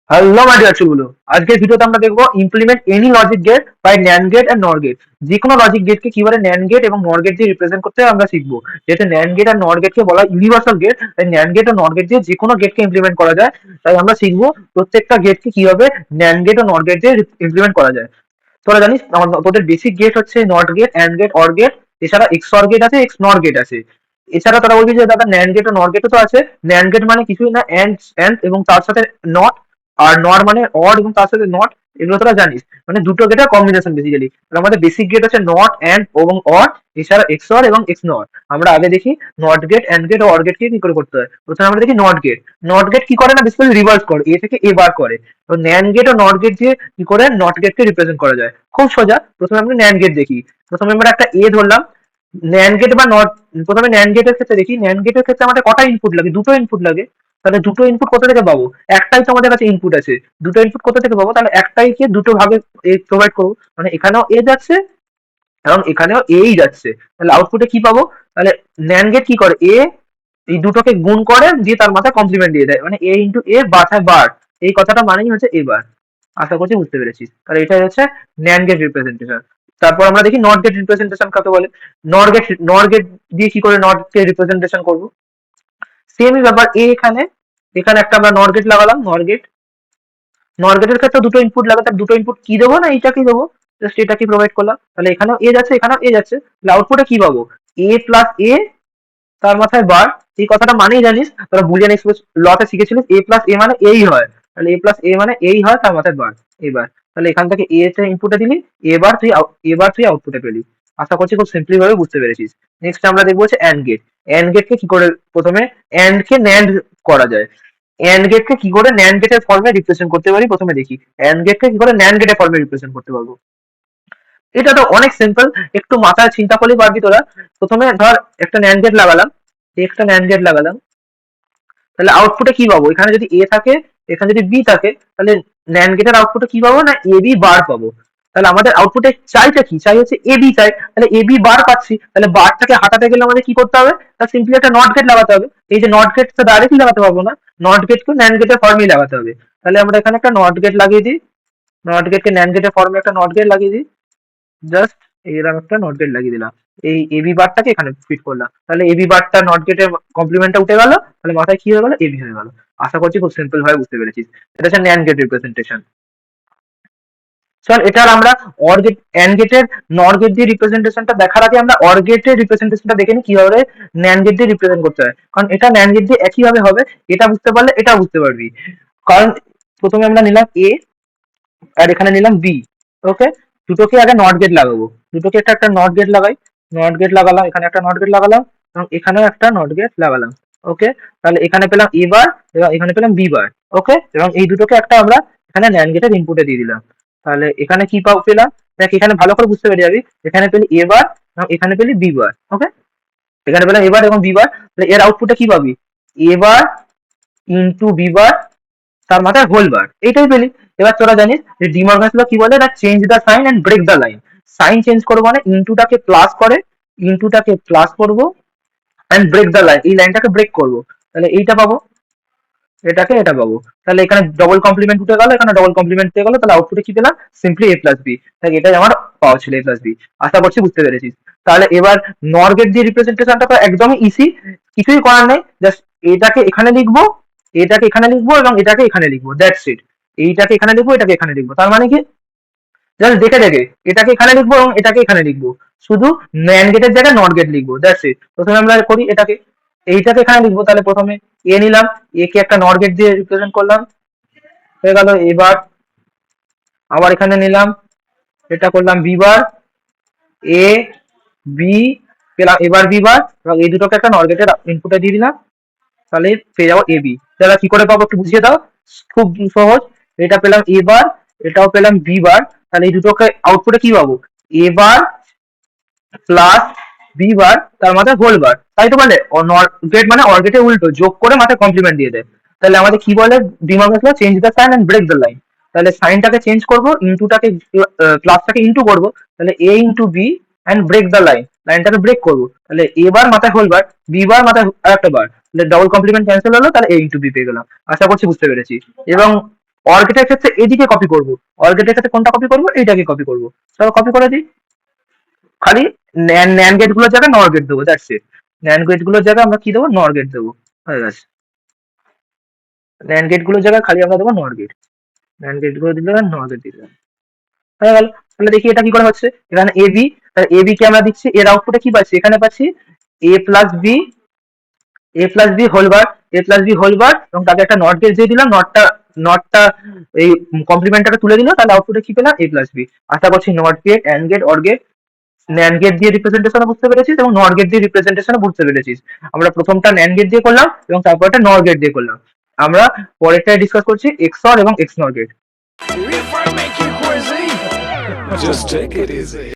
Hello my dear গুলো, আজকের ভিডিওতে আমরা দেখবো implement any logic gate by NAND gate and NOR gate. যে কোনো লজিক গেটকে কিভাবে ন্যান্ড গেট এবং নর গেট দিয়ে রিপ্রেজেন্ট করতে হয় আমরা শিখবো। যেহেতু ন্যান্ড গেট আর নর গেটকে বলা হয় ইউনিভার্সাল গেট, তাই ন্যান্ড গেট ও নর গেট দিয়ে যে কোনো গেটকে ইমপ্লিমেন্ট করা যায়। তাই আমরা শিখবো প্রত্যেকটা গেটকে কিভাবে ন্যান্ড গেট ও নর গেট দিয়ে ইমপ্লিমেন্ট করা যায়। তোরা জানিস তোদের বেসিক গেট হচ্ছে NOT gate, and gate, or gate. এছাড়া এক্স অর গেট আছে, এক্স নর গেট আছে। এছাড়া তারা বলবি যে দাদা ন্যান্ড গেট ও নর গেটও তো আছে। ন্যান্ড গেট মানে কিছুই না, অ্যান্ড অ্যান্ড এবং তার সাথে নট। আর নর মানে অর এবং তার সাথে নট। এগুলো তোরা জানিস, মানে দুটো গেটের কম্বিনেশন বেসিক্যালি। আমাদের বেসিক গেট হচ্ছে নট, অ্যান্ড এবং অর। এছাড়া এক্স অর এবং এক্স নর। আমরা আগে দেখি নট গেট, অ্যান্ড গেট ও অর গেট কে কি করে করতে হয়। প্রথমে আমরা দেখি নট গেট। নট গেট কি করে না, বেসিক্যালি রিভার্স করে, এ থেকে এ বার করে। তো ন্যান্ড গেট ও নট গেট দিয়ে কি করে নট গেটকে রিপ্রেজেন্ট করা যায়, খুব সোজা। প্রথমে আমরা ন্যান্ড গেট দেখি। প্রথমে আমরা একটা এ ধরলাম। ন্যান্ড গেট বা নট, প্রথমে ন্যান্ড গেটের ক্ষেত্রে দেখি। ন্যান্ড গেটের ক্ষেত্রে আমাদের কটা ইনপুট লাগে? দুটো ইনপুট লাগে। তাহলে দুটো ইনপুট কোথা থেকে পাবো? একটাই তো আমাদের কাছে ইনপুট আছে। দুটো ইনপুট কোথা থেকে পাবো? তাহলে একটাই কে দুটো ভাগে প্রোভাইড করবো। মানে এখানেও এ যাচ্ছে এবং এখানেও এই যাচ্ছে। তাহলে আউটপুটে কি পাবো? তাহলে ন্যান্ড গেট কি করে, এ এই দুটোকে গুণ করে দিয়ে তার মাথায় কমপ্লিমেন্ট দিয়ে দেয়, মানে এ ইন্টু এ বাথায় বার। এই কথাটা মানেই হচ্ছে এবার। আশা করছি বুঝতে পেরেছিস। তাহলে এটাই হচ্ছে ন্যান্ড গেট রিপ্রেজেন্টেশন। তারপর আমরা দেখি নট গেট রিপ্রেজেন্টেশন কাকে বলে। নর গেট দিয়ে কি করে নট কে রিপ্রেজেন্টেশন করবো? সেমই ব্যাপার। এ এখানে, এখানে একটা আমরা নর গেট লাগালাম। নর গেটের ক্ষেত্রে দুটো ইনপুট লাগে। তার দুটো ইনপুট কি দেবো না এইটাকেই দেবো। জাস্ট এটাকে প্রোভাইড করলাম। তাহলে এখানেও এ যাচ্ছে, এখানেও এ যাচ্ছে। তাহলে আউটপুটে কি পাবো? এ প্লাস এ তার মাথায় বার। এই কথাটা মানেই জানিস, তোরা বুলিয়ান এক্সপ্রেস লতে শিখেছিলিস, এ প্লাস এ মানে এই হয়। তাহলে এ প্লাস এ মানে এই হয়, তার মাথায় বার। এবার তাহলে এখান থেকে এ তে ইনপুটে দিলি, এবার তুই আউটপুটে পেলি। আশা করছি খুব সিম্পলি ভাবে বুঝতে পেরেছিস। নেক্সট আমরা দেখবো হচ্ছে অ্যান্ড গেট। অ্যান্ড গেটকে কি করে প্রথমে অ্যান্ড কে ন্যান্ড করা যায়। অ্যান্ড গেটকে কি করে ন্যান্ড গেটের ফর্মে রিপ্রেজেন্ট করতে পারি প্রথমে দেখি। অ্যান্ড গেটকে কি করে ন্যান্ড গেটের ফর্মে রিপ্রেজেন্ট করতে পারবো। এটা তো অনেক সিম্পল, একটু মাথায় চিন্তা করলেই পারবি তোরা। প্রথমে ধর একটা ন্যান্ড গেট লাগালাম, একটা ন্যান্ড গেট লাগালাম। তাহলে আউটপুটে কি পাবো? এখানে যদি এ থাকে, এখানে যদি বি থাকে, তাহলে ন্যান্ড গেটের আউটপুটে কি পাবো না, এ বি বার পাবো। তাহলে আমাদের আউটপুটে চাইটা কি, চাই হচ্ছে এ বি চাই। তাহলে এ বি বার পাচ্ছি, তাহলে বারটাকে হাঁটাতে গেলে আমাদের কি করতে হবে? তার সিম্পলি একটা নট গেট লাগাতে হবে। এই যে নট গেট তো ডাইরেক্টলি লাগাতে পারবো না, নট গেটকে ন্যান্ড গেটের ফর্মেই লাগাতে হবে। তাহলে আমরা এখানে একটা নট গেট লাগিয়ে দিই। নট গেটকে ন্যান্ড গেটের ফর্মে একটা নট গেট লাগিয়ে দিই। জাস্ট এরকম একটা নট গেট লাগিয়ে দিলাম। এই এবি বারটাকে এখানে ফিট করলাম। তাহলে এবি বারটা নট গেটের কমপ্লিমেন্টটা উঠে গেল। তাহলে মাথায় কি হয়ে গেল? এবি হয়ে গেল। আশা করছি খুব সিম্পল ভাবে বুঝতে পেরেছিস। এটা হচ্ছে ন্যান্ড গেট রিপ্রেজেন্টেশন। চল এটার আমরা অর গেট অ্যান্ড গেটের নর গেট দিয়ে রিপ্রেজেন্টেশনটা দেখার আগে আমরা অর গেটের রিপ্রেজেন্টেশনটা দেখে নিই কিভাবে ন্যান্ড গেট দিয়ে রিপ্রেজেন্ট করতে হয়। কারণ এটা ন্যান্ড গেট দিয়ে একই ভাবে হবে। এটা বুঝতে পারলে এটা বুঝতে পারবি। কারণ প্রথমে আমরা নিলাম এ আর এখানে নিলাম বি। ওকে, দুটোকে আগে নট গেট লাগাবো। দুটোকে একটা একটা নট গেট লাগাই। নট গেট লাগালাম, এখানে একটা নট গেট লাগালাম এবং এখানেও একটা নট গেট লাগালাম। ওকে, তাহলে এখানে পেলাম এ বার এবং এখানে পেলাম বি বার। ওকে, এবং এই দুটোকে একটা আমরা এখানে ন্যান্ড গেটের ইনপুটে দিয়ে দিলাম। তাহলে এখানে কি পেলাম দেখ, এখানে ভালো করে বুঝতে পেরে যাবি। এখানে পেলি এ বার এবং এখানে পেলি বি বার। ওকে, এখানে পেলাম এ বার এবং বি বার। তাহলে এর আউটপুটে কি পাবি? এ বার ইন্টু বি বার তার মাথায় হোল বার, এইটাই পেলি। এবার তোরা জানিস যে ডিমর্গানস ল কি বলে না, change the sign and break the line. Sign change করবো মানে ইনটুটাকে প্লাস করে, ইনটুটাকে প্লাস করবো এন্ড ব্রেক দ্য লাইন, এই লাইনটাকে ব্রেক করবো। তাহলে এইটা পাবো, এটাকে এটা পাবো। তাহলে এখানে ডবল কমপ্লিমেন্ট উঠে গেল, এখানে ডবল কমপ্লিমেন্ট পেয়ে গেল। তাহলে আউটপুটে কি পেলাম? সিম্পলি এ প্লাস বি। তাই এটাই আমার পাওয়া ছিল, এ প্লাস বি। আশা করছি বুঝতে পেরেছিস। তাহলে এবার নর গেট দিয়ে রিপ্রেজেন্টেশনটা তো একদমই ইজি, কিছুই করার নেই। জাস্ট এটাকে এখানে লিখবো, এটাকে এখানে লিখবো এবং এটাকে এখানে লিখবো, দ্যাটস ইট। এইটাকে এখানে লিখবো, এটাকে এখানে লিখবো, তার মানে কি? জাস্ট দেখে দেখে এটাকে এখানে লিখবো এবং এটাকে এখানে লিখবো। শুধু ন্যান্ড গেটের জায়গায় নট গেট লিখবো, দ্যাটস ইট। প্রথমে আমরা করি এটাকে, এইটাকে এখানে লিখবো। তাহলে প্রথমে এ নিলাম, এ কে একটা নট গেট দিয়ে রিপ্রেজেন্ট করলাম, হয়ে গেল। এবার আবার এখানে নিলাম, এটা করলাম বি বার, এ বি পেলাম, এবার বি বার এবং এই দুটোকে একটা নট গেটের ইনপুটে দিয়ে দিলাম। তাহলে পেয়ে যাবো এ বি। তাহলে কি করে পাবো একটু বুঝিয়ে দাও। খুব সহজ। এটা পেলাম এ বার, এটাও পেলাম বি বার। তাহলে এই দুটোকে আউটপুটে কি পাবো? এ বার প্লাস বি বার তার মাথায় হোল বার, তাই তো? বলে গেট মানে অর গেটের উল্টো, যোগ করে মাথায় কমপ্লিমেন্ট দিয়ে দেয়। তাহলে আমাদের কি বলে De Morgan's change the sign and break the line. তাহলে সাইনটাকে চেঞ্জ করবো, ইন্টুটাকে প্লাসটাকে ইন্টু করবো। তাহলে A into B and break the line, লাইনটাকে ব্রেক করবো। তাহলে এ বার মাথায় হোল বার, বি বার মাথায় আরেকটা বার। তাহলে ডবল কমপ্লিমেন্ট ক্যান্সেল হলো, তাহলে এ ইন্টু বি পেয়ে গেলাম। আশা করছি বুঝতে পেরেছি। এবং অর গেটের ক্ষেত্রে এদিকে কপি করবো, অর গেটের ক্ষেত্রে কোনটা কপি করবো, এইটাকে কপি করবো। চলো কপি করে দিই, খালি ন্যান গেট গুলোর জায়গায় নর গেট দেবো, দ্যাটস ইট। ন্যান গেট গুলোর জায়গায় আমরা কি দেবো, নর গেট দেবো, হয়ে গেছে। ন্যান গেট গুলোর জায়গায় খালি আমরা দেবো নর গেট, ন্যান গেট গুলো দিলে নর গেট দিলে হয়ে গেল। তাহলে দেখি এটা কি করে হচ্ছে, এখানে এ বি, তাহলে এ বি কে আমরা দিচ্ছি, এর আউটপুটে কি পাচ্ছি, এখানে পাচ্ছি এ প্লাস বি, এ প্লাস বি হোল বার, এ প্লাস বি হোল বার, এবং তাকে একটা নট গেট দিয়ে দিলাম, নটটা এই কমপ্লিমেন্টটা তুলে দিল, তাহলে আউটপুটে কি পেলাম, এ প্লাস বি। আশা করছি not gate, and gate, or gate, NAND gate দিয়ে রিপ্রেজেন্টেশন বুঝতে পেরেছিস এবং নর গেট দিয়ে রিপ্রেজেন্টেশন বুঝতে পেরেছিস। আমরা প্রথমটা ন্যান গেট দিয়ে করলাম এবং তারপরটা নর গেট দিয়ে করলাম। আমরা পরেরটায় ডিসকাস করছি এক্সঅর এবং XNOR gate. If I make you crazy, just take it easy.